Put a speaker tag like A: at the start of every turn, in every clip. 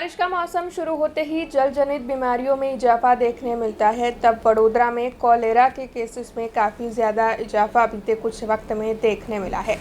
A: बारिश का मौसम शुरू होते ही जल जनित बीमारियों में इजाफा देखने मिलता है। तब वडोदरा में कॉलेरा के केसेस में काफ़ी ज़्यादा इजाफा बीते कुछ वक्त में देखने मिला है।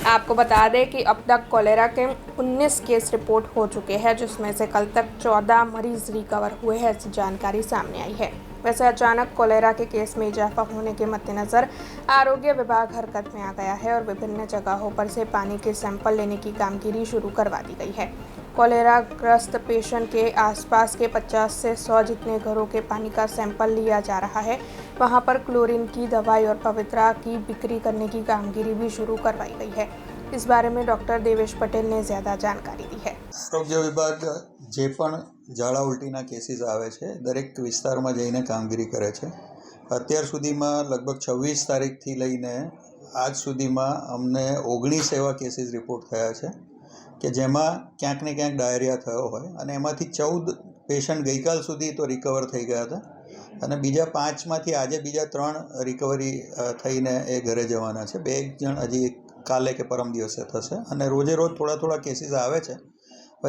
A: आपको बता दें कि अब तक कॉलेरा के 19 केस रिपोर्ट हो चुके हैं, जिसमें से कल तक 14 मरीज रिकवर हुए हैं, ऐसी जानकारी सामने आई है। वैसे अचानक कॉलेरा के केस में इजाफा होने के मद्देनज़र आरोग्य विभाग हरकत में आ गया है और विभिन्न जगहों पर से पानी के सैंपल लेने की कामगिरी शुरू करवा दी गई है। कॉलेरा ग्रस्त पेशेंट के आसपास के 50 से 100 जितने घरों के पानी का सैंपल लिया जा रहा है। वहां पर क्लोरीन की दवाई और पवित्रा की बिक्री करने की कामगिरी भी शुरू करवाई गई है। इस बारे में डॉक्टर देवेश पटेल ने ज़्यादा जानकारी दी है।
B: આરોગ્ય વિભાગ જે પણ ઝાડા ઉલટીના કેસીસ આવે છે દરેક વિસ્તારમાં જઈને કામગીરી કરે છે। અત્યાર સુધીમાં લગભગ 26 તારીખથી લઈને આજ સુધીમાં અમને 19 એવા કેસીસ રિપોર્ટ થયા છે કે જેમાં ક્યાંક ને ક્યાંક ડાયરિયા થયો હોય અને એમાંથી 14 પેશન્ટ ગઈકાલ સુધી તો રિકવર થઈ ગયા હતા અને બીજા 5માંથી આજે બીજા 3 રિકવરી થઈને એ ઘરે જવાના છે। 2 જણ હજી કાલે કે પરમ દિવસે થશે અને રોજે રોજ થોડા કેસીસ આવે છે।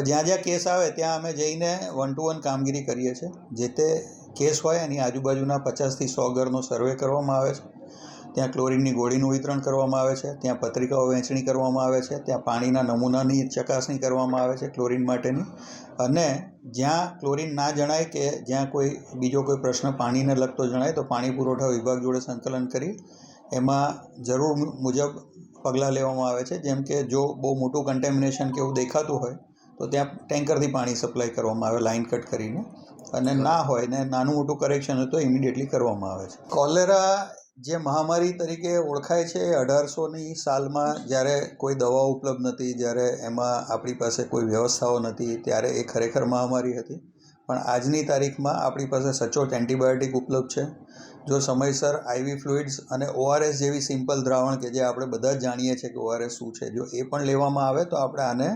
B: જ્યાં જ્યાં કેસ આવે ત્યાં અમે જઈને 1-to-1 કામગીરી કરીએ છીએ। જે તે કેસ હોય એની આજુબાજુના 50થી 100 ઘરનો સર્વે કરવામાં આવે છે। ત્યાં ક્લોરીનની ગોળીનું વિતરણ કરવામાં આવે છે, ત્યાં પત્રિકાઓ વહેંચણી કરવામાં આવે છે, ત્યાં પાણીના નમૂનાની ચકાસણી કરવામાં આવે છે ક્લોરીન માટેની। અને જ્યાં ક્લોરીન ના જણાય કે જ્યાં કોઈ બીજો કોઈ પ્રશ્ન પાણીને લગતો જણાય તો પાણી પુરવઠા વિભાગ જોડે સંકલન કરી એમાં જરૂર મુજબ પગલાં લેવામાં આવે છે। જેમ કે જો બહુ મોટું કન્ટેમિનેશન કે એવું દેખાતું હોય તો ત્યાં ટેન્કરથી પાણી સપ્લાય કરવામાં આવે લાઇન કટ કરીને, અને ના હોય ને નાનું મોટું કરેક્શન હોય તો ઇમિડિયેટલી કરવામાં આવે છે। કોલેરા જે મહામારી તરીકે ઓળખાય છે એ 1800ની સાલમાં જ્યારે કોઈ દવાઓ ઉપલબ્ધ નથી, જ્યારે એમાં આપણી પાસે કોઈ વ્યવસ્થાઓ નથી, ત્યારે એ ખરેખર મહામારી હતી। પણ આજની તારીખમાં આપણી પાસે સચોટ એન્ટીબાયોટિક ઉપલબ્ધ છે। જો સમયસર IV ફ્લુઇડ્સ અને ORS જેવી સિમ્પલ દ્રાવણ કે જે આપણે બધા જ જાણીએ છીએ કે ORS શું છે, જો એ પણ લેવામાં આવે તો આપણે આને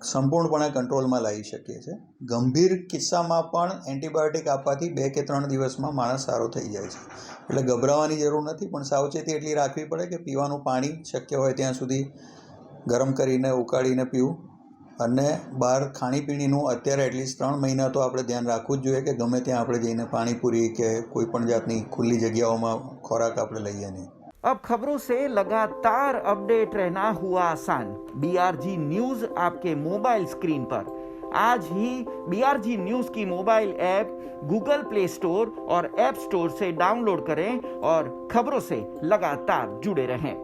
B: સંપૂર્ણપણે કંટ્રોલમાં લાવી શકીએ છીએ। ગંભીર કિસ્સામાં પણ એન્ટીબાયોટિક આપવાથી 2 કે 3 દિવસમાં માણસ સારો થઈ જાય છે। એટલે ગભરાવાની જરૂર નથી, પણ સાવચેતી એટલી રાખવી પડે કે પીવાનું પાણી શક્ય હોય ત્યાં સુધી ગરમ કરીને ઉકાળીને પીવું। અને બહાર ખાણીપીણીનું અત્યારે એટલીસ્ટ 3 મહિના તો આપણે ધ્યાન રાખવું જ જોઈએ કે ગમે ત્યાં આપણે જઈને પાણીપુરી કે કોઈ પણ જાતની ખુલ્લી જગ્યાઓમાં ખોરાક આપણે લઈએ નહીં।
C: अब खबरों से लगातार अपडेट रहना हुआ आसान। BRG न्यूज आपके मोबाइल स्क्रीन पर। आज ही BRG न्यूज की mobile app Google play store और ऐप स्टोर से डाउनलोड करें और खबरों से लगातार जुड़े रहें।